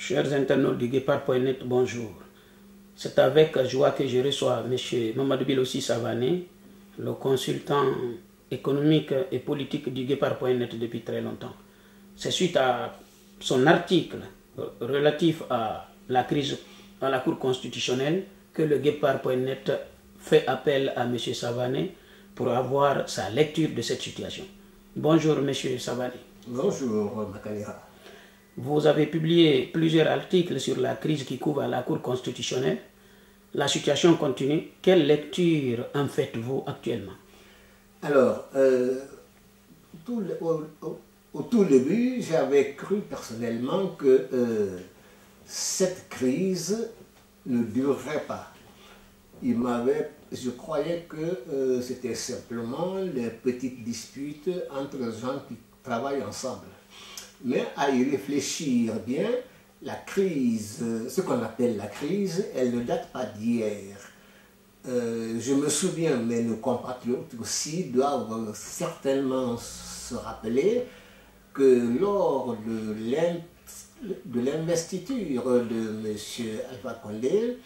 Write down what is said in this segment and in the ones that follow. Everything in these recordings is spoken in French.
Chers internautes du Guépard.net, bonjour. C'est avec joie que je reçois M. Mamadou Bilossi Savané, le consultant économique et politique du Guépard.net depuis très longtemps. C'est suite à son article relatif à la crise à la Cour constitutionnelle que le Guépard.net fait appel à M. Savané pour avoir sa lecture de cette situation. Bonjour M. Savané. Bonjour Makalira. Vous avez publié plusieurs articles sur la crise qui couvre la Cour constitutionnelle. La situation continue. Quelle lecture en faites-vous actuellement? Alors, au tout début, j'avais cru personnellement que cette crise ne durerait pas. Je croyais que c'était simplement les petites disputes entre gens qui travaillent ensemble. Mais à y réfléchir bien, la crise, ce qu'on appelle la crise, elle ne date pas d'hier. Je me souviens, mais nos compatriotes aussi doivent certainement se rappeler que lors de l'investiture de M. Alpha Condé,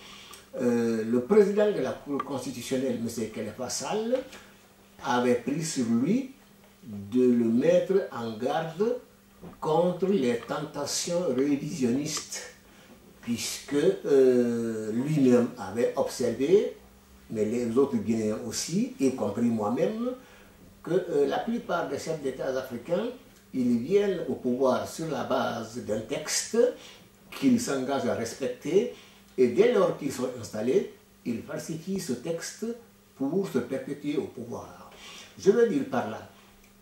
le président de la Cour constitutionnelle, M. Khalifa Sall, avait pris sur lui de le mettre en garde contre les tentations révisionnistes, puisque lui-même avait observé, mais les autres Guinéens aussi, y compris moi-même, que la plupart des chefs d'État africains, ils viennent au pouvoir sur la base d'un texte qu'ils s'engagent à respecter, et dès lors qu'ils sont installés, ils falsifient ce texte pour se perpétuer au pouvoir. Je veux dire par là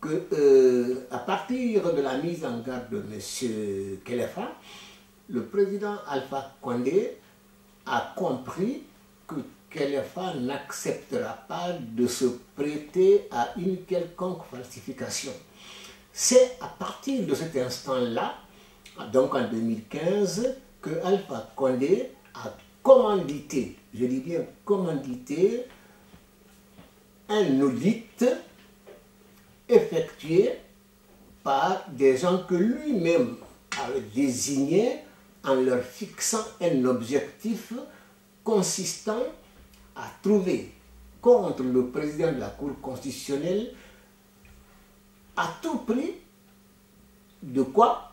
que à partir de la mise en garde de M. Khalifa, le président Alpha Condé a compris que Khalifa n'acceptera pas de se prêter à une quelconque falsification. C'est à partir de cet instant-là, donc en 2015, que Alpha Condé a commandité, je dis bien commandité, un audit effectué par des gens que lui-même avait désignés en leur fixant un objectif consistant à trouver contre le président de la Cour constitutionnelle à tout prix de quoi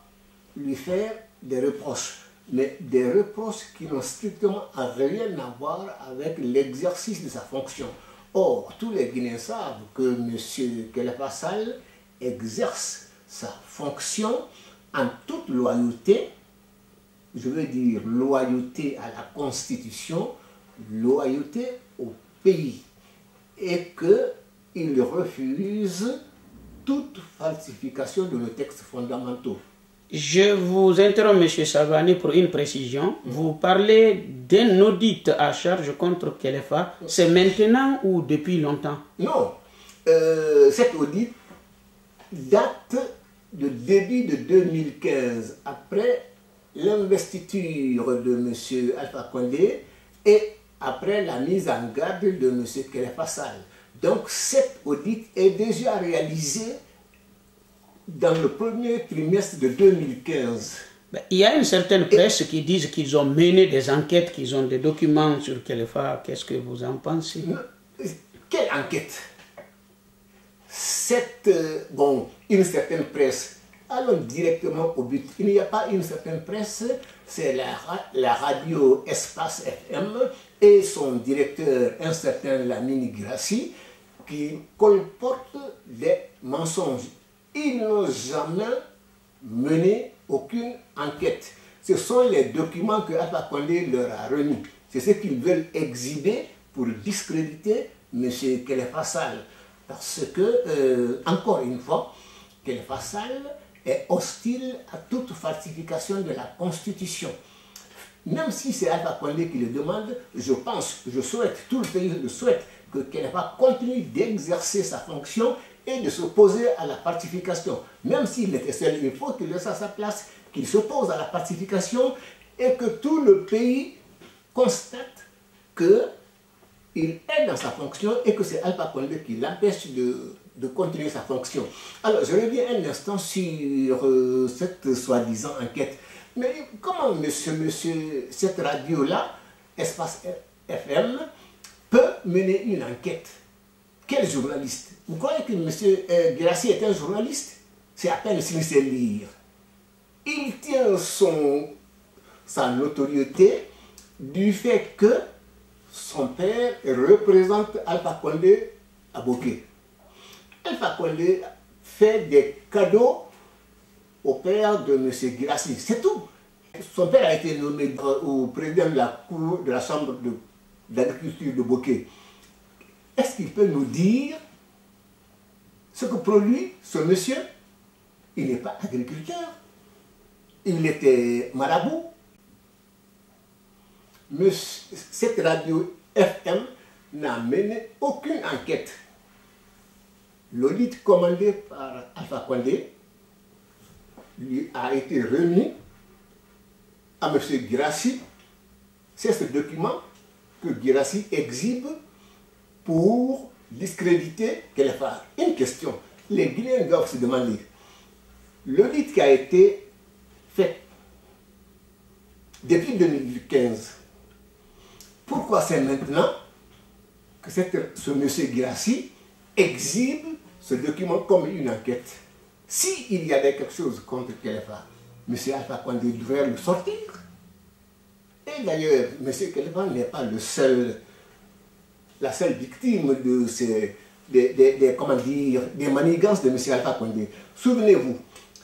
lui faire des reproches, mais des reproches qui n'ont strictement rien à voir avec l'exercice de sa fonction. Or, tous les Guinéens savent que M. Khalifa Sall exerce sa fonction en toute loyauté, je veux dire loyauté à la Constitution, loyauté au pays, et qu'il refuse toute falsification de nos textes fondamentaux. Je vous interromps, M. Savané, pour une précision. Vous parlez d'un audit à charge contre Khalifa. C'est maintenant ou depuis longtemps? Non. Cet audit date du début de 2015, après l'investiture de M. Alpha Condé et après la mise en garde de M. Khalifa Sall. Donc cet audit est déjà réalisé dans le premier trimestre de 2015. Il y a une certaine presse qui dit qu'ils ont mené des enquêtes, qu'ils ont des documents sur Khalifa. Qu'est-ce que vous en pensez? Quelle enquête? Une certaine presse. Allons directement au but. Il n'y a pas une certaine presse, c'est la radio Espace FM et son directeur, un certain Lamine Grassi, qui colportent des mensonges. Ils n'ont jamais mené aucune enquête. Ce sont les documents que Alpha Condé leur a remis. C'est ce qu'ils veulent exhiber pour discréditer M. Khalifa Sall. Parce que, encore une fois, Khalifa Sall est hostile à toute falsification de la Constitution. Même si c'est Alpha Condé qui le demande, je souhaite, tout le pays le souhaite, que Khalifa continue d'exercer sa fonction et de s'opposer à la falsification. Même s'il était seul, il faut qu'il laisse à sa place, qu'il s'oppose à la falsification et que tout le pays constate qu'il est dans sa fonction et que c'est Alpha Condé qui l'empêche de continuer sa fonction. Alors, je reviens un instant sur cette soi-disant enquête. Mais comment cette radio-là, Espace FM, peut mener une enquête? Quel journaliste? Vous croyez que M. Guirassy est un journaliste? C'est à peine s'il sait lire. Il tient sa notoriété du fait que son père représente Alpha Condé à Bokeh. Alpha Condé fait des cadeaux au père de M. Guirassy, c'est tout. Son père a été nommé au président de la cour de la chambre d'agriculture de Bokeh. Est-ce qu'il peut nous dire ce que produit ce monsieur? Il n'est pas agriculteur. Il était marabout. Cette radio FM n'a mené aucune enquête. L'audit commandé par Alpha Condé lui a été remis à M. Guirassy. C'est ce document que Guirassy exhibe pour discréditer Kelefar. Une question, les Guinéens doivent se demander, l'audit qui a été fait depuis 2015, pourquoi c'est maintenant que ce monsieur Guirassy exhibe ce document comme une enquête? S'il y avait quelque chose contre Kelefar, M. Alpha Condé devrait le sortir. Et d'ailleurs, M. Kelefar n'est pas la seule victime de des manigances de M. Alpha Condé. Souvenez-vous,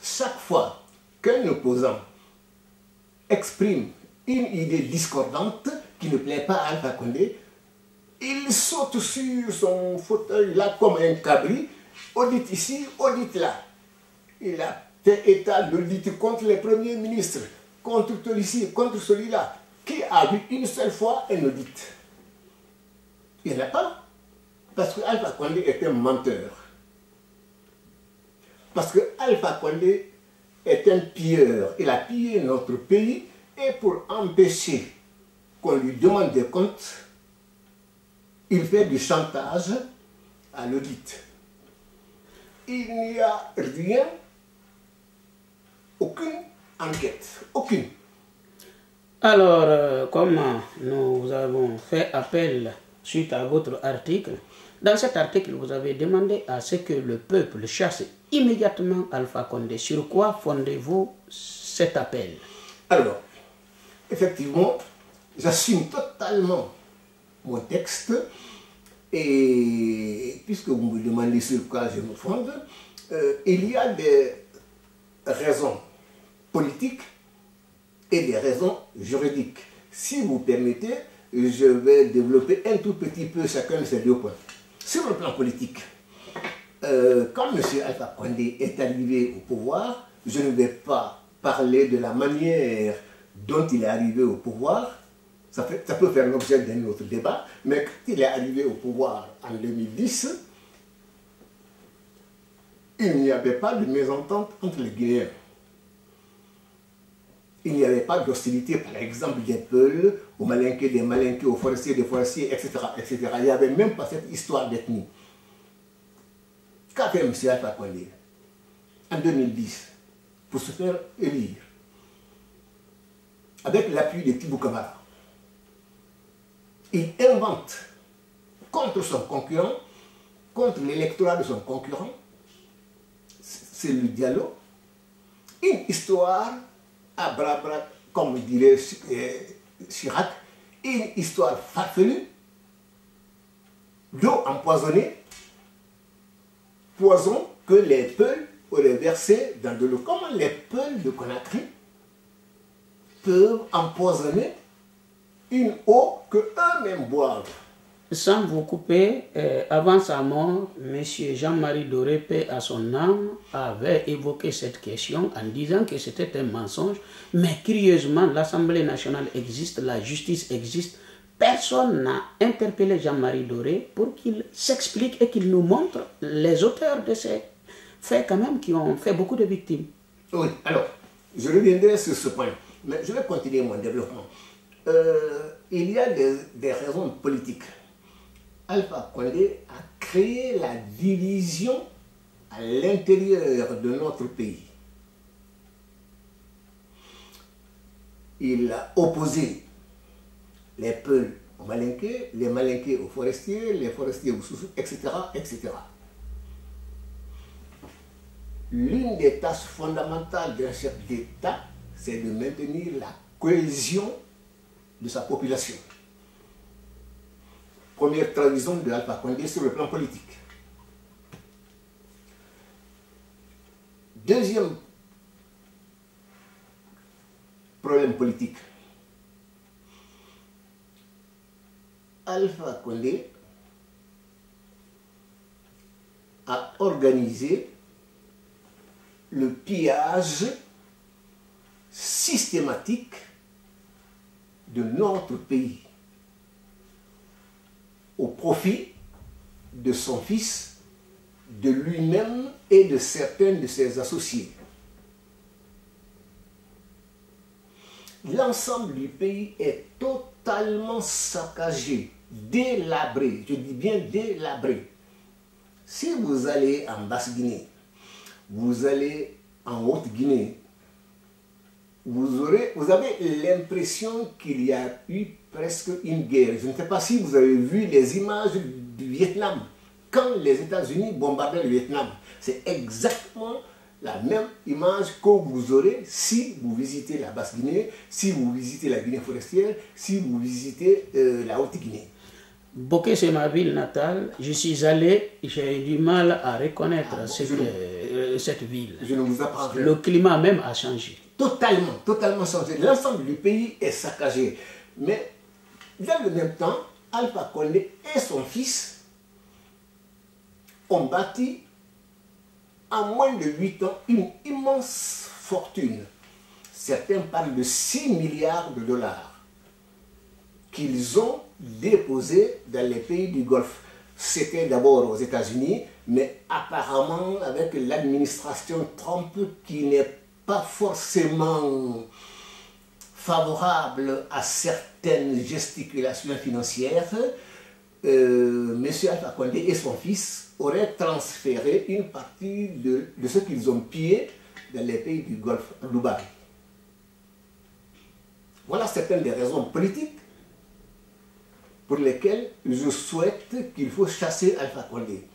chaque fois qu'un opposant exprime une idée discordante qui ne plaît pas à Alpha Condé, il saute sur son fauteuil là comme un cabri, audite ici, audite là. Il a fait état d'audit contre les premiers ministres, contre celui-ci, contre celui-là. Qui a vu une seule fois un audit? Il n'y en a pas. Parce que Alpha Condé est un menteur. Parce que Alpha Condé est un pilleur. Il a pillé notre pays et pour empêcher qu'on lui demande des comptes, il fait du chantage à l'audit. Il n'y a rien, aucune enquête, aucune. Alors, comme nous avons fait appel suite à votre article, dans cet article, vous avez demandé à ce que le peuple chasse immédiatement Alpha Condé. Sur quoi fondez-vous cet appel? Alors, effectivement, j'assume totalement mon texte et puisque vous me demandez sur quoi je me fonde, il y a des raisons politiques et des raisons juridiques. Si vous permettez, je vais développer un tout petit peu chacun de ces deux points. Sur le plan politique, quand M. Alpha Condé est arrivé au pouvoir, je ne vais pas parler de la manière dont il est arrivé au pouvoir. Ça peut faire l'objet d'un autre débat, mais quand il est arrivé au pouvoir en 2010, il n'y avait pas de mésentente entre les Guinéens. Il n'y avait pas d'hostilité, par exemple, des Peuls, aux Malinqués, des Malinqués, aux Forestiers, des Forestiers, etc., etc. Il n'y avait même pas cette histoire d'ethnie. Qu'a fait M. Alpha Condé en 2010 pour se faire élire avec l'appui de Tibou Camara? Il invente contre son concurrent, contre l'électorat de son concurrent, c'est le dialogue, une histoire à bras, comme dirait Chirac, une histoire farfelue, d'eau empoisonnée, poison que les Peuls auraient versé dans de l'eau. Comment les Peuls de Conakry peuvent empoisonner une eau que eux-mêmes boivent? Sans vous couper, avant sa mort, M. Jean-Marie Doré, paix à son âme, avait évoqué cette question en disant que c'était un mensonge. Mais curieusement, l'Assemblée nationale existe, la justice existe. Personne n'a interpellé Jean-Marie Doré pour qu'il s'explique et qu'il nous montre les auteurs de ces faits quand même qui ont fait beaucoup de victimes. Oui, alors, je reviendrai sur ce point, mais je vais continuer mon développement. Il y a des raisons politiques. Alpha Condé a créé la division à l'intérieur de notre pays. Il a opposé les Peuls aux Malinqués, les Malinqués aux forestiers, les forestiers aux Soussous, etc., etc. L'une des tâches fondamentales d'un chef d'État, c'est de maintenir la cohésion de sa population. Première trahison de Alpha Condé sur le plan politique. Deuxième problème politique. Alpha Condé a organisé le pillage systématique de notre pays au profit de son fils, de lui-même et de certains de ses associés. L'ensemble du pays est totalement saccagé, délabré, je dis bien délabré. Si vous allez en Basse-Guinée, vous allez en Haute-Guinée, vous avez l'impression qu'il y a eu presque une guerre. Je ne sais pas si vous avez vu les images du Vietnam. Quand les États-Unis bombardaient le Vietnam, c'est exactement la même image que vous aurez si vous visitez la Basse-Guinée, si vous visitez la Guinée forestière, si vous visitez la Haute-Guinée. Boké, c'est ma ville natale. Je suis allé, j'ai eu du mal à reconnaître cette ville. Je ne vous apprends rien. Le climat même a changé. Totalement changé. L'ensemble du pays est saccagé. Mais dans le même temps, Alpha Condé et son fils ont bâti en moins de 8 ans une immense fortune. Certains parlent de 6 milliards de dollars qu'ils ont déposés dans les pays du Golfe. C'était d'abord aux États-Unis, mais apparemment avec l'administration Trump qui n'est pas forcément favorable à certaines gesticulations financières, M. Alpha Condé et son fils auraient transféré une partie de ce qu'ils ont pillé dans les pays du Golfe, à Dubaï. Voilà certaines des raisons politiques pour lesquelles je souhaite qu'il faut chasser Alpha Condé.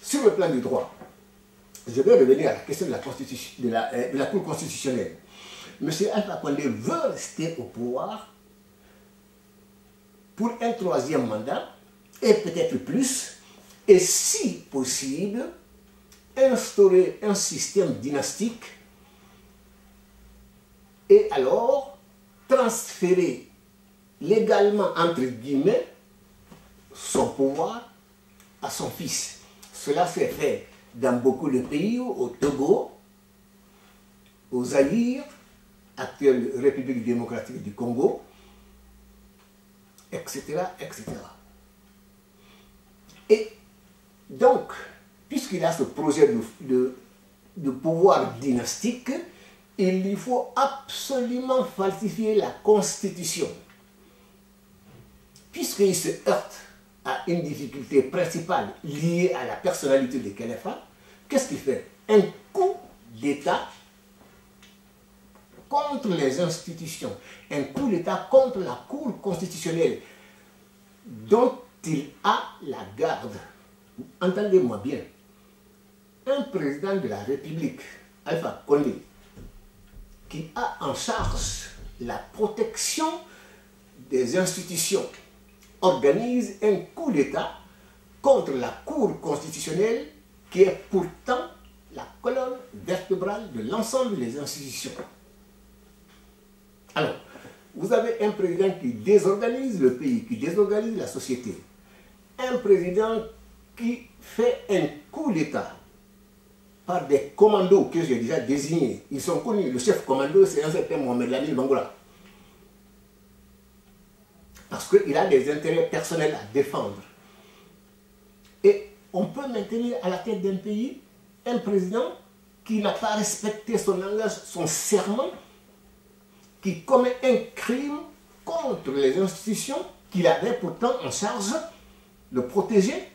Sur le plan du droit, je vais revenir à la question de la Cour constitutionnelle. M. Alpha Condé veut rester au pouvoir pour un 3e mandat, et peut-être plus, et si possible, instaurer un système dynastique et alors transférer légalement, entre guillemets, son pouvoir à son fils. Cela s'est fait dans beaucoup de pays, au Togo, au Zaïre, actuelle République démocratique du Congo, etc., etc. Et donc, puisqu'il a ce projet de pouvoir dynastique, il lui faut absolument falsifier la Constitution. Puisqu'il se heurte à une difficulté principale liée à la personnalité de Kéléfa, qu'est-ce qu'il fait? Un coup d'État contre les institutions, un coup d'État contre la Cour constitutionnelle, dont il a la garde. Entendez-moi bien, un président de la République, Alpha Condé, qui a en charge la protection des institutions, organise un coup d'État contre la Cour constitutionnelle qui est pourtant la colonne vertébrale de l'ensemble des institutions. Alors, vous avez un président qui désorganise le pays, qui désorganise la société. Un président qui fait un coup d'État par des commandos que j'ai déjà désignés. Ils sont connus. Le chef commando, c'est un certain Mohamed Lamine Bangoura. Parce qu'il a des intérêts personnels à défendre. Et on peut maintenir à la tête d'un pays un président qui n'a pas respecté son langage, son serment, qui commet un crime contre les institutions qu'il avait pourtant en charge de protéger.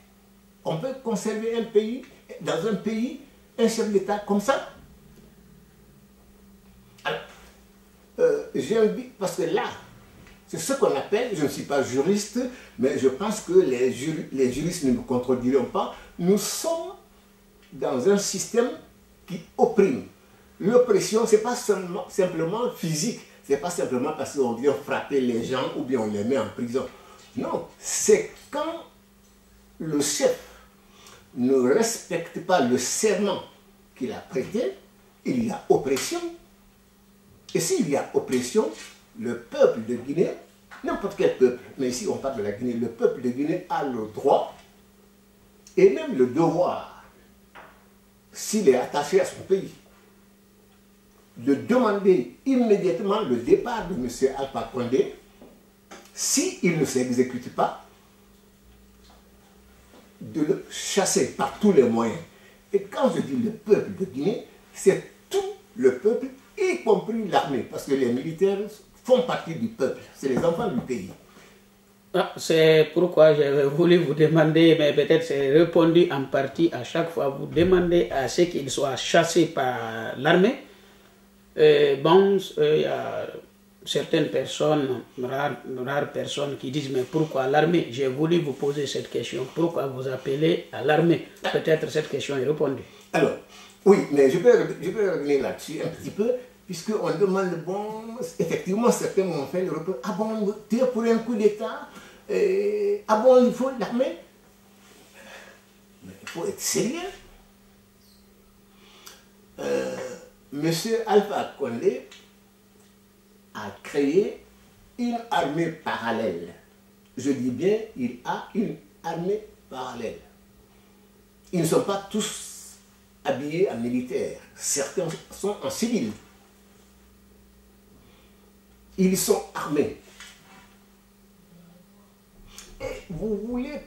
On peut conserver un pays, dans un pays, un chef d'État comme ça? Alors, j'ai envie, parce que là, c'est ce qu'on appelle, je ne suis pas juriste, mais je pense que les juristes ne me contrediront pas, nous sommes dans un système qui opprime. L'oppression, ce n'est pas simplement physique, ce n'est pas simplement parce qu'on vient frapper les gens ou bien on les met en prison. Non, c'est quand le chef ne respecte pas le serment qu'il a prêté, il y a oppression. Et s'il y a oppression, le peuple de Guinée, n'importe quel peuple, mais ici on parle de la Guinée, le peuple de Guinée a le droit et même le devoir, s'il est attaché à son pays, de demander immédiatement le départ de M. Alpha Condé. S'il ne s'exécute pas, de le chasser par tous les moyens. Et quand je dis le peuple de Guinée, c'est tout le peuple, y compris l'armée, parce que les militaires font partie du peuple, c'est les enfants du pays. Ah, c'est pourquoi j'avais voulu vous demander, mais peut-être c'est répondu en partie à chaque fois, vous demandez à ce qu'ils soient chassés par l'armée. Bon, il y a certaines personnes, rares personnes qui disent, mais pourquoi l'armée? J'ai voulu vous poser cette question, pourquoi vous appelez à l'armée? Peut-être cette question est répondue. Alors, oui, mais je peux revenir là-dessus un petit peu, puisqu'on demande, bon, effectivement, certains m'ont fait le reproche, ah bon, tu es pour un coup d'État, ah bon, il faut l'armée? Mais il faut être sérieux. Monsieur Alpha Condé a créé une armée parallèle. Je dis bien, il a une armée parallèle. Ils ne sont pas tous habillés en militaire. Certains sont en civil. Ils sont armés. Et vous voulez,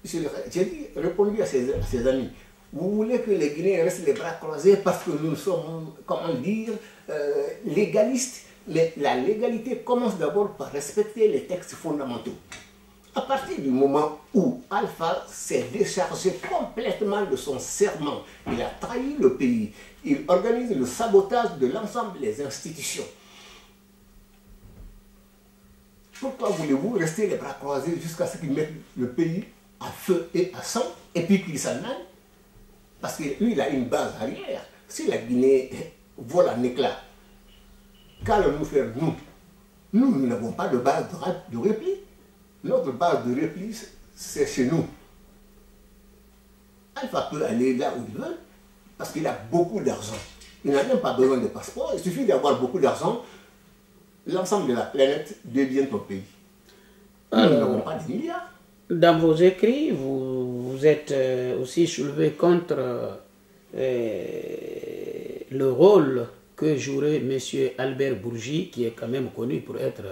j'ai répondu à ses amis, vous voulez que les Guinéens restent les bras croisés parce que nous sommes, comment dire, légalistes. Mais la légalité commence d'abord par respecter les textes fondamentaux. À partir du moment où Alpha s'est déchargé complètement de son serment, il a trahi le pays, il organise le sabotage de l'ensemble des institutions. Pourquoi voulez-vous rester les bras croisés jusqu'à ce qu'il mette le pays à feu et à sang et puis qu'il s'en aille? Parce que lui, il a une base arrière. Si la Guinée vole en éclats, qu'allons-nous faire nous? Nous n'avons pas de base de repli. Notre base de repli, c'est chez nous. Alpha peut aller là où il veut parce qu'il a beaucoup d'argent. Il n'a même pas besoin de passeport. Il suffit d'avoir beaucoup d'argent. L'ensemble de la planète devient ton pays. Nous n'avons pas de milliards. Dans vos écrits, vous êtes aussi soulevé contre le rôle que jouerait M. Albert Bourgi, qui est quand même connu pour être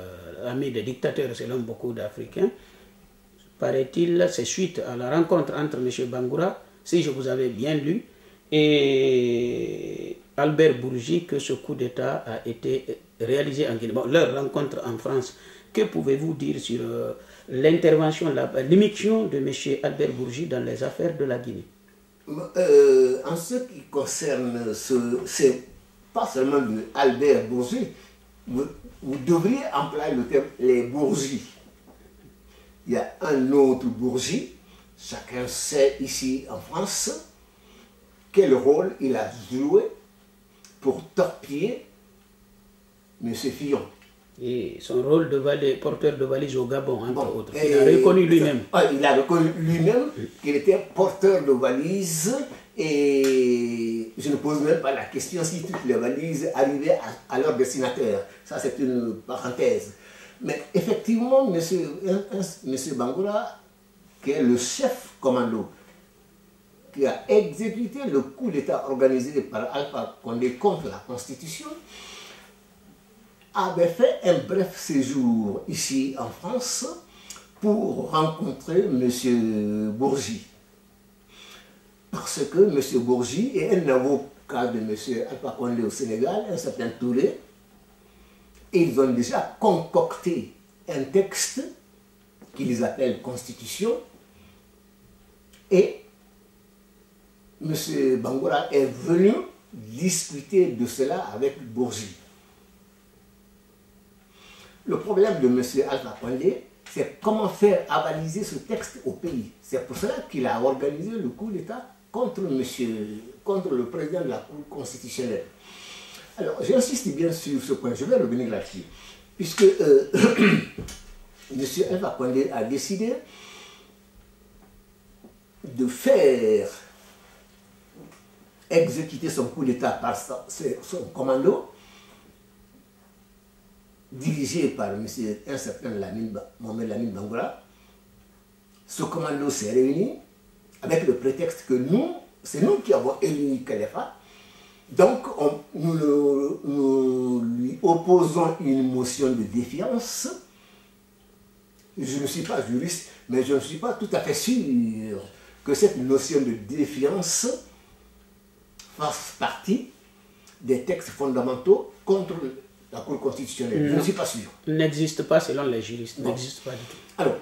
ami des dictateurs selon beaucoup d'Africains. Paraît-il, c'est suite à la rencontre entre M. Bangoura, si je vous avais bien lu, et Albert Bourgi, que ce coup d'État a été réalisé en Guinée. Bon, leur rencontre en France, que pouvez-vous dire sur l'intervention, l'immixtion de M. Albert Bourgi dans les affaires de la Guinée? En ce qui concerne c'est pas seulement de Albert Bourgi, vous devriez employer le terme les Bourgis. Il y a un autre Bourgi, chacun sait ici en France quel rôle il a joué pour torpiller M. Fillon. Et son rôle de porteur de valise au Gabon, entre autres. Il a reconnu lui-même. Il a reconnu lui-même qu'il était porteur de valises et je ne pose même pas la question si toutes les valises arrivaient à leur destinataire. Ça, c'est une parenthèse. Mais effectivement, M. Bangoura, qui est le chef commando, qui a exécuté le coup d'État organisé par Alpha Condé contre la Constitution, avait fait un bref séjour ici en France pour rencontrer M. Bourgi. Parce que M. Bourgi est un avocat de M. Alpha Condé au Sénégal, un certain Touré, et ils ont déjà concocté un texte qu'ils appellent Constitution, et M. Bangoura est venu discuter de cela avec Bourgi. Le problème de M. Alpha Condé, c'est comment faire avaliser ce texte au pays. C'est pour cela qu'il a organisé le coup d'État contre le président de la Cour constitutionnelle. Alors, j'insiste bien sur ce point, je vais revenir là-dessus, puisque M. Alpha Condé a décidé de faire exécuter son coup d'État par son commando, dirigé par un certain Mohamed Lamine Bangoura. Ce commando s'est réuni avec le prétexte que c'est nous qui avons élu Khalifa. Donc, nous lui opposons une motion de défiance. Je ne suis pas juriste, mais je ne suis pas tout à fait sûr que cette notion de défiance fasse partie des textes fondamentaux contre la Cour constitutionnelle. Je ne suis pas sûr. N'existe pas selon les juristes, n'existe pas du tout. Alors,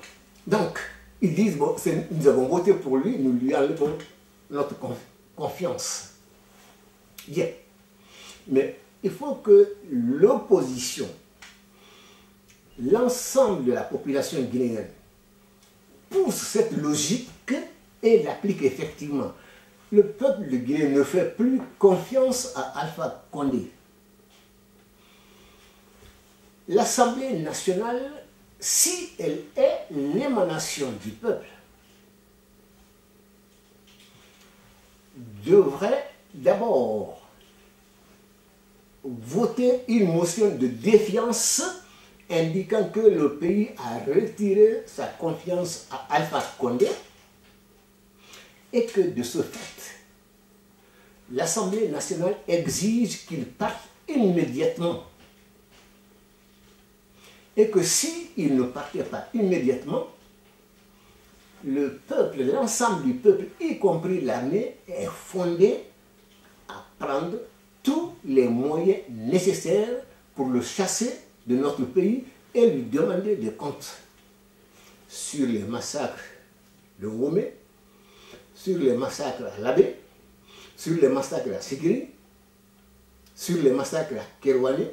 donc, ils disent, bon, nous avons voté pour lui, nous lui enlevons notre confiance. Bien. Mais il faut que l'opposition, l'ensemble de la population guinéenne, pousse cette logique et l'applique effectivement. Le peuple de Guinée ne fait plus confiance à Alpha Condé. L'Assemblée nationale, si elle est l'émanation du peuple, devrait d'abord voter une motion de défiance indiquant que le pays a retiré sa confiance à Alpha Condé et que de ce fait, l'Assemblée nationale exige qu'il parte immédiatement. Et que s'il ne partait pas immédiatement, le peuple, l'ensemble du peuple, y compris l'armée, est fondé à prendre tous les moyens nécessaires pour le chasser de notre pays et lui demander des comptes sur les massacres de Womé, sur les massacres à Labé, sur les massacres à Sigiri, sur les massacres à Kerouané.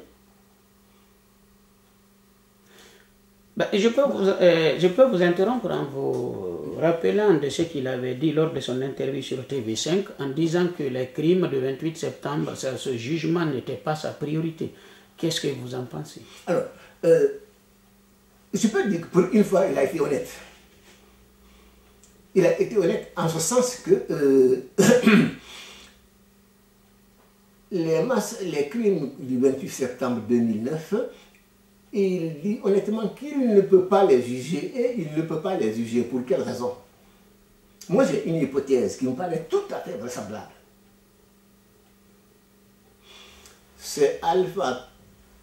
Je peux vous interrompre en vous rappelant de ce qu'il avait dit lors de son interview sur TV5 en disant que les crimes du 28 septembre, ce jugement n'était pas sa priorité. Qu'est-ce que vous en pensez? Alors, je peux dire que pour une fois, il a été honnête. Il a été honnête en ce sens que les crimes du 28 septembre 2009, il dit honnêtement qu'il ne peut pas les juger et il ne peut pas les juger. Pour quelle raison? Moi, j'ai une hypothèse qui me paraît tout à fait vraisemblable. C'est Alpha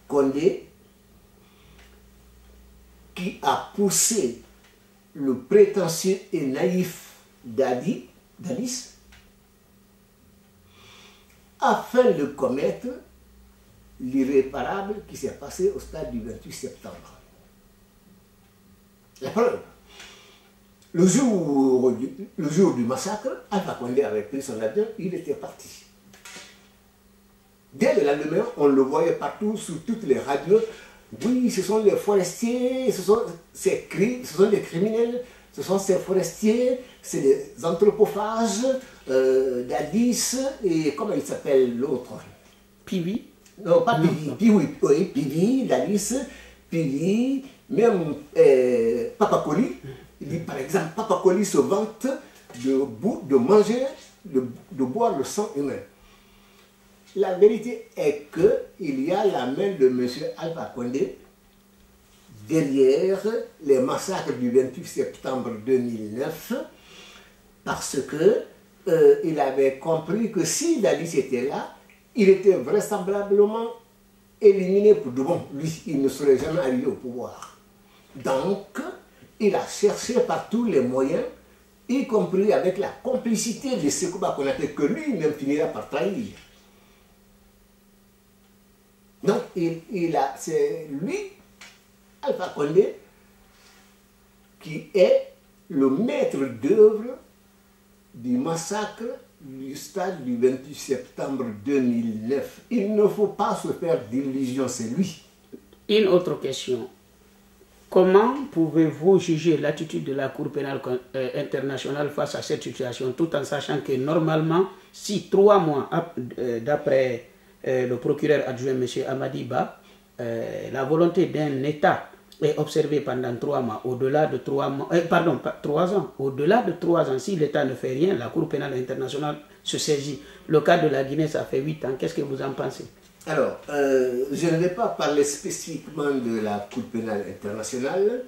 Condé qui a poussé le prétentieux et naïf Dadis afin de commettre l'irréparable qui s'est passé au stade du 28 septembre. La preuve, le jour du massacre, Alpha Condé avait pris son avion, il était parti. Dès le lendemain, on le voyait partout, sur toutes les radios. Oui, ce sont les forestiers, ce sont des criminels, ce sont ces forestiers, c'est des anthropophages, Dadis, et comment il s'appelle l'autre? Pivi? Non, pas Pivi, Pivi, Dadis, Pivi, même Papakoli. Il dit par exemple, Papakoli se vante de manger, de boire le sang humain. La vérité est qu'il y a la main de M. Alpha Condé derrière les massacres du 28 septembre 2009 parce qu'il avait compris que si Dadis était là, il était vraisemblablement éliminé pour de bon. Lui, il ne serait jamais arrivé au pouvoir. Donc, il a cherché par tous les moyens, y compris avec la complicité de Sekouba Konaté, que lui-même finira par trahir. Donc, c'est lui, Alpha Condé, qui est le maître d'œuvre du massacre du stade du 28 septembre 2009. Il ne faut pas se faire d'illusions, c'est lui. Une autre question. Comment pouvez-vous juger l'attitude de la Cour pénale internationale face à cette situation, tout en sachant que normalement, si 3 mois d'après le procureur adjoint M. Amadiba, la volonté d'un État est observée pendant 3 mois, au-delà de 3 mois, pardon, pas 3 ans, au-delà de 3 ans, si l'État ne fait rien, la Cour pénale internationale se saisit. Le cas de la Guinée, ça fait 8 ans. Qu'est-ce que vous en pensez? Alors, je ne vais pas parler spécifiquement de la Cour pénale internationale.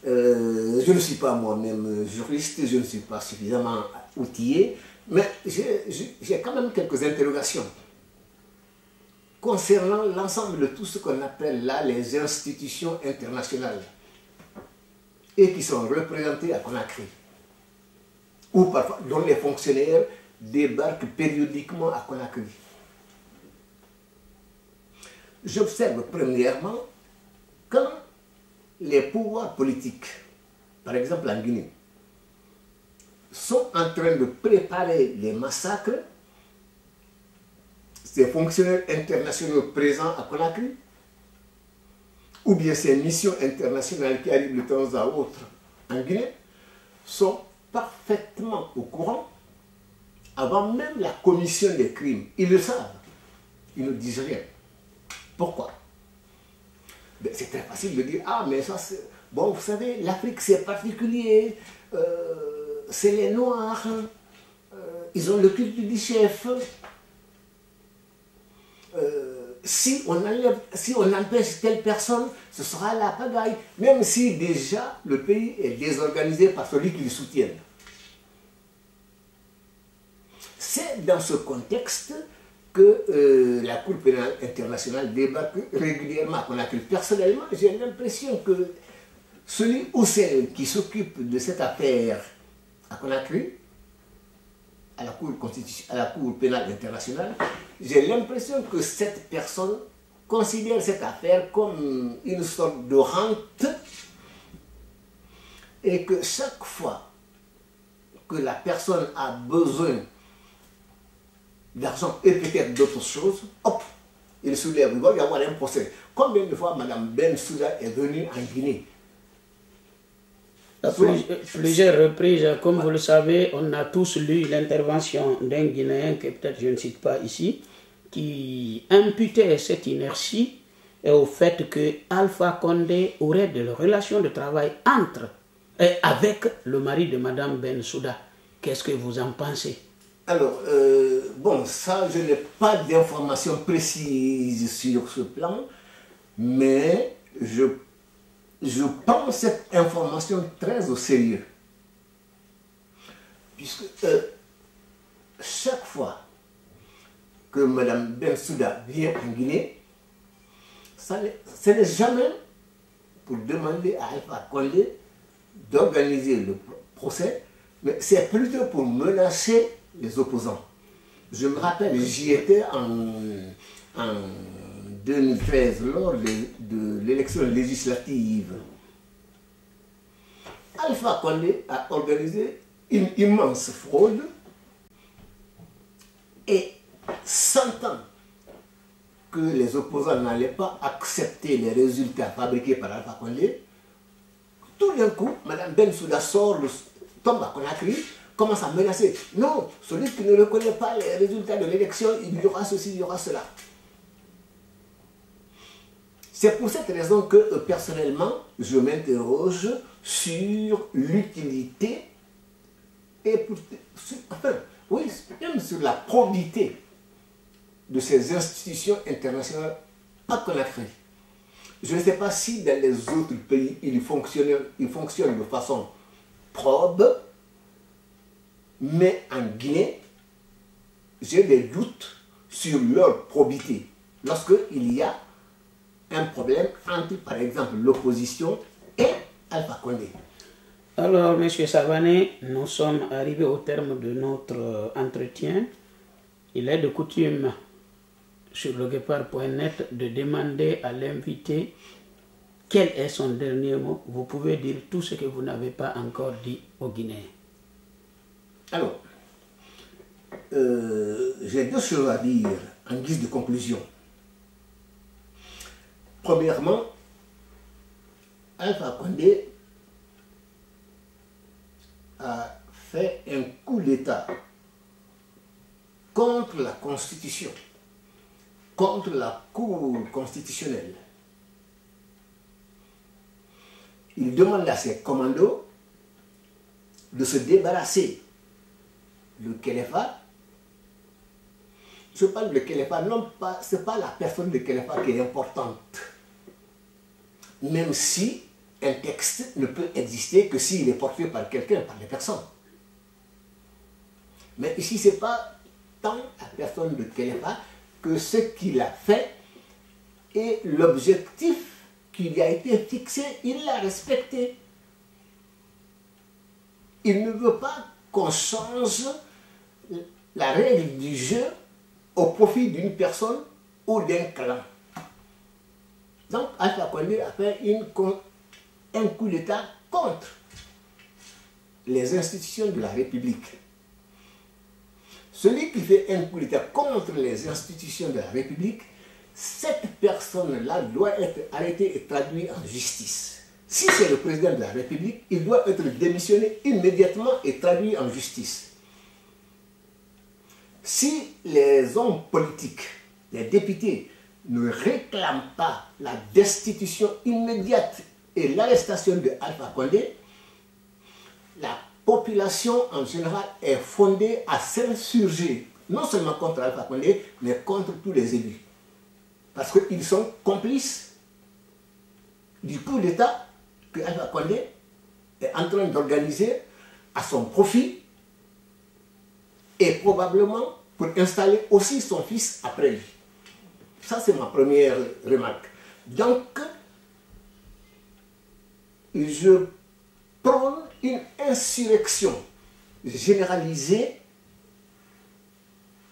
Je ne suis pas moi-même juriste, je ne suis pas suffisamment outillé, mais j'ai quand même quelques interrogations concernant l'ensemble de tout ce qu'on appelle là les institutions internationales et qui sont représentées à Conakry, ou parfois dont les fonctionnaires débarquent périodiquement à Conakry. J'observe premièrement quand les pouvoirs politiques, par exemple en Guinée, sont en train de préparer les massacres, ces fonctionnaires internationaux présents à Conakry, ou bien ces missions internationales qui arrivent de temps à autre en Guinée, sont parfaitement au courant avant même la commission des crimes. Ils le savent, ils ne disent rien. Pourquoi? Ben, c'est très facile de dire, ah mais ça c'est... Bon, vous savez, l'Afrique c'est particulier, c'est les Noirs, ils ont le culte du chef. Si on empêche telle personne, ce sera la pagaille, même si déjà le pays est désorganisé par celui qui le soutient. C'est dans ce contexte que la Cour pénale internationale débarque régulièrement à Conakry. Personnellement, j'ai l'impression que celui ou celle qui s'occupe de cette affaire à Conakry, à la Cour pénale internationale, j'ai l'impression que cette personne considère cette affaire comme une sorte de rente et que chaque fois que la personne a besoin d'argent et peut-être d'autres choses, hop, il soulève, il va y avoir un procès. Combien de fois Mme Bensouda est venue en Guinée? À plusieurs reprises, comme vous le savez, on a tous lu l'intervention d'un Guinéen, que peut-être je ne cite pas ici, qui imputait cette inertie au fait que Alpha Condé aurait de relations de travail avec le mari de Mme Bensouda. Qu'est-ce que vous en pensez? Alors, bon, ça, je n'ai pas d'informations précises sur ce plan, mais je prends cette information très au sérieux. Puisque chaque fois que Mme Bensouda vient en Guinée, ce n'est jamais pour demander à Alpha Condé d'organiser le procès, mais c'est plutôt pour menacer les opposants. Je me rappelle, j'y étais en 2013 lors de l'élection législative. Alpha Condé a organisé une immense fraude et sentant que les opposants n'allaient pas accepter les résultats fabriqués par Alpha Condé, tout d'un coup, Mme Bensouda tombe à Conakry, commence à menacer. Non, celui qui ne reconnaît pas les résultats de l'élection, il y aura ceci, il y aura cela. C'est pour cette raison que, personnellement, je m'interroge sur l'utilité et même sur la probité de ces institutions internationales à Conakry. Je ne sais pas si dans les autres pays, ils fonctionnent de façon probe, mais en Guinée, j'ai des doutes sur leur probité. Lorsqu'il y a un problème entre, par exemple, l'opposition et Alpha Condé. Alors, M. Savané, nous sommes arrivés au terme de notre entretien. Il est de coutume sur leguépard.net de demander à l'invité quel est son dernier mot. Vous pouvez dire tout ce que vous n'avez pas encore dit aux Guinéens. Alors, j'ai deux choses à dire en guise de conclusion. Premièrement, Alpha Condé a fait un coup d'État contre la Constitution, contre la Cour constitutionnelle. Il demande à ses commandos de se débarrasser de Kéléfa. Je parle de Kéléfa, non pas, ce n'est pas la personne de Kéléfa qui est importante. Même si un texte ne peut exister que s'il est porté par quelqu'un, par des personnes. Mais ici, ce n'est pas tant la personne de Kéléfa que ce qu'il a fait et l'objectif qui lui a été fixé, il l'a respecté. Il ne veut pas qu'on change la règle du jeu au profit d'une personne ou d'un clan. Donc, Alpha Condé a fait un coup d'État contre les institutions de la République. Celui qui fait un coup d'État contre les institutions de la République, cette personne-là doit être arrêtée et traduite en justice. Si c'est le président de la République, il doit être démissionné immédiatement et traduit en justice. Si les hommes politiques, les députés, ne réclament pas la destitution immédiate et l'arrestation de Alpha Condé, la population en général est fondée à s'insurger, non seulement contre Alpha Condé, mais contre tous les élus. Parce qu'ils sont complices du coup d'État que Alpha Condé est en train d'organiser à son profit et probablement pour installer aussi son fils après lui. Ça, c'est ma première remarque. Donc, je prône une insurrection généralisée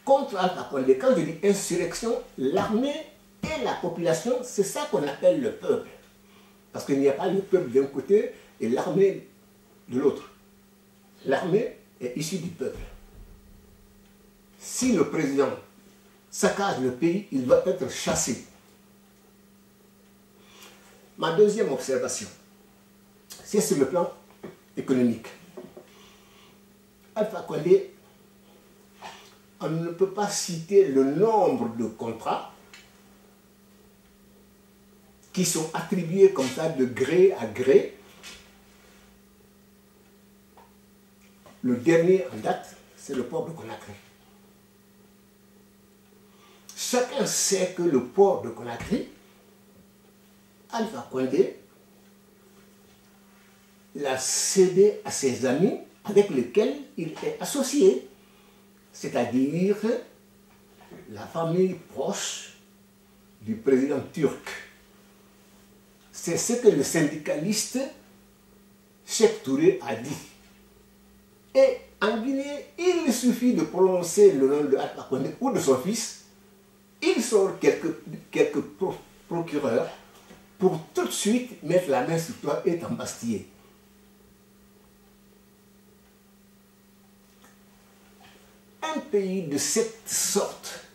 contre Alpha Condé. Quand je dis insurrection, l'armée et la population, c'est ça qu'on appelle le peuple. Parce qu'il n'y a pas le peuple d'un côté et l'armée de l'autre. L'armée est issue du peuple. Si le président saccage le pays, il doit être chassé. Ma deuxième observation, c'est sur le plan économique. Alpha Condé, on ne peut pas citer le nombre de contrats qui sont attribués comme ça de gré à gré. Le dernier en date, c'est le port de Conakry. Chacun sait que le port de Conakry, Alpha Condé l'a cédé à ses amis avec lesquels il est associé, c'est-à-dire la famille proche du président turc. C'est ce que le syndicaliste Cheikh Touré a dit. Et en Guinée, il suffit de prononcer le nom de Alpha Condé ou de son fils, il sort quelques procureurs pour tout de suite mettre la main sur toi et t'embastiller. Un pays de cette sorte,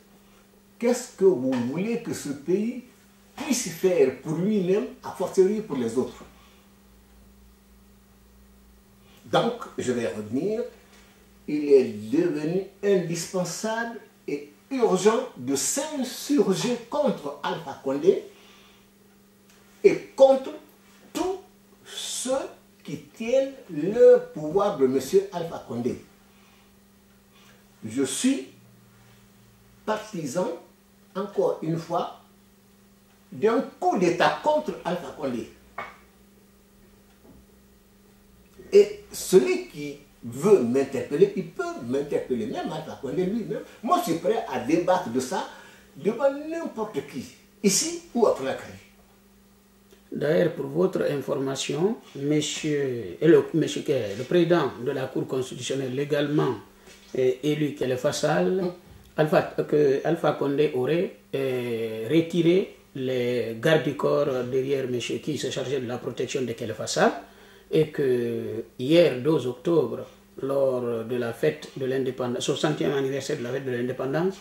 qu'est-ce que vous voulez que ce pays puisse faire pour lui-même, a fortiori pour les autres? Donc, je vais revenir, il est devenu indispensable et urgent de s'insurger contre Alpha Condé et contre tous ceux qui tiennent le pouvoir de M. Alpha Condé. Je suis partisan, encore une fois, d'un coup d'État contre Alpha Condé. Et celui qui veut m'interpeller, il peut m'interpeller, même Alpha Condé lui-même. Moi, je suis prêt à débattre de ça devant n'importe qui, ici ou à Conakry. D'ailleurs, pour votre information, le président de la Cour constitutionnelle légalement élu Kéléfa Sall, Alpha Condé aurait retiré les gardes du corps derrière monsieur qui se chargeait de la protection de Kéléfa Sall, et que hier 12 octobre lors de la fête de l'indépendance, 60e anniversaire de la fête de l'indépendance,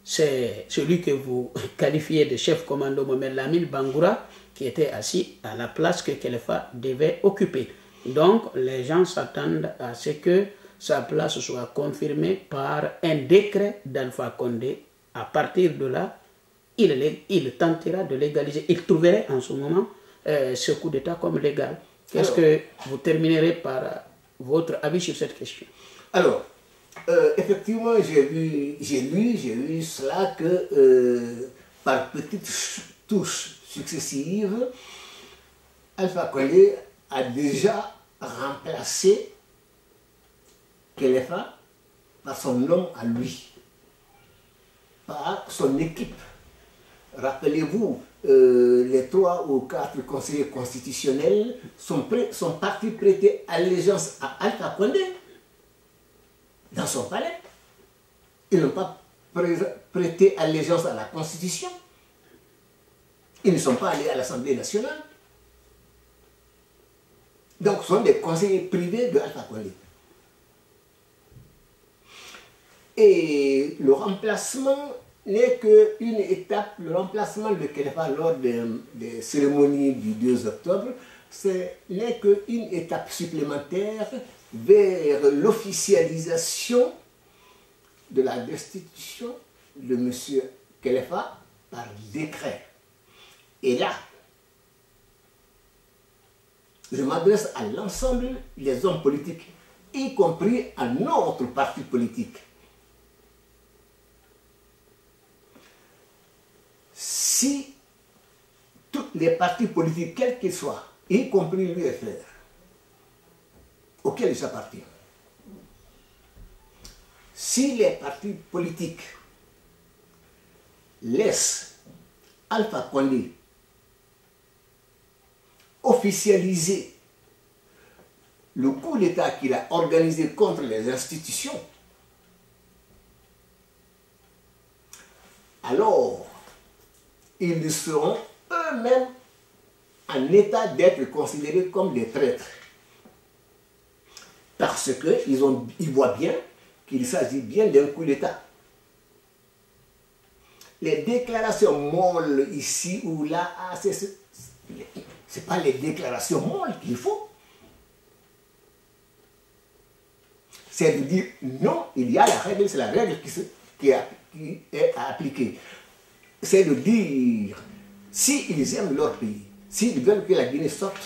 c'est celui que vous qualifiez de chef commando Mohamed Lamine Bangoura qui était assis à la place que Kelefa devait occuper. Donc, les gens s'attendent à ce que sa place soit confirmée par un décret d'Alpha Condé. À partir de là, il tentera de légaliser. Il trouverait en ce moment ce coup d'État comme légal. Qu'est-ce que vous terminerez par votre avis sur cette question? Alors, effectivement, j'ai lu cela que par petites touches successives, Alpha Condé a déjà remplacé Kelefa par son homme à lui, par son équipe. Rappelez-vous, les 3 ou 4 conseillers constitutionnels sont partis prêter allégeance à Alpha Condé dans son palais. Ils n'ont pas prêté allégeance à la Constitution. Ils ne sont pas allés à l'Assemblée nationale. Donc, ce sont des conseillers privés de Alpha Condé. Et le remplacement n'est qu'une étape, le remplacement de Kelefa lors des cérémonies du 2 octobre, ce n'est qu'une étape supplémentaire vers l'officialisation de la destitution de M. Kelefa par décret. Et là, je m'adresse à l'ensemble des hommes politiques, y compris à notre parti politique. Si tous les partis politiques, quels qu'ils soient, y compris l'UFR, auquel ils appartiennent, si les partis politiques laissent Alpha Condé officialiser le coup d'État qu'il a organisé contre les institutions, alors ils seront eux-mêmes en état d'être considérés comme des traîtres. Parce qu'ils voient bien qu'il s'agit bien d'un coup d'État. Les déclarations molles ici ou là, ce n'est pas les déclarations molles qu'il faut. C'est de dire non, il y a la règle, c'est la règle qui est appliquée. C'est de dire, s'ils aiment leur pays, s'ils veulent que la Guinée sorte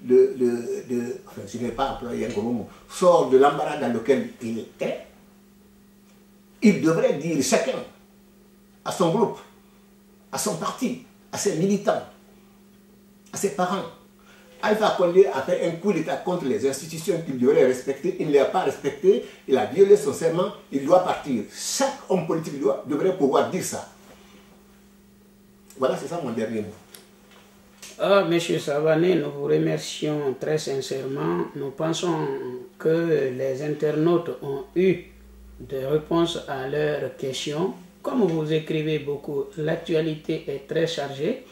enfin, je n'ai pas employé un gros mot, sort de l'embarras dans lequel il est, il devrait dire chacun à son groupe, à son parti, à ses militants, à ses parents. Alpha Condé a fait un coup d'État contre les institutions qu'il devrait respecter, il ne les a pas respectées, il a violé son serment, il doit partir. Chaque homme politique devrait pouvoir dire ça. Voilà, c'est ça mon dernier mot. Monsieur Savané, nous vous remercions très sincèrement. Nous pensons que les internautes ont eu des réponses à leurs questions. Comme vous écrivez beaucoup, l'actualité est très chargée.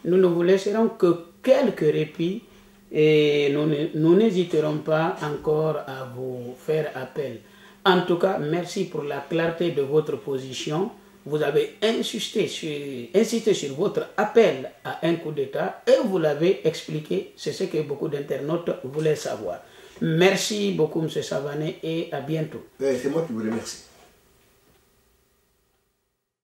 Nous ne vous laisserons que quelques répits et nous n'hésiterons pas encore à vous faire appel. En tout cas, merci pour la clarté de votre position. Vous avez insisté sur votre appel à un coup d'État et vous l'avez expliqué. C'est ce que beaucoup d'internautes voulaient savoir. Merci beaucoup, M. Savané, et à bientôt. C'est moi qui vous remercie.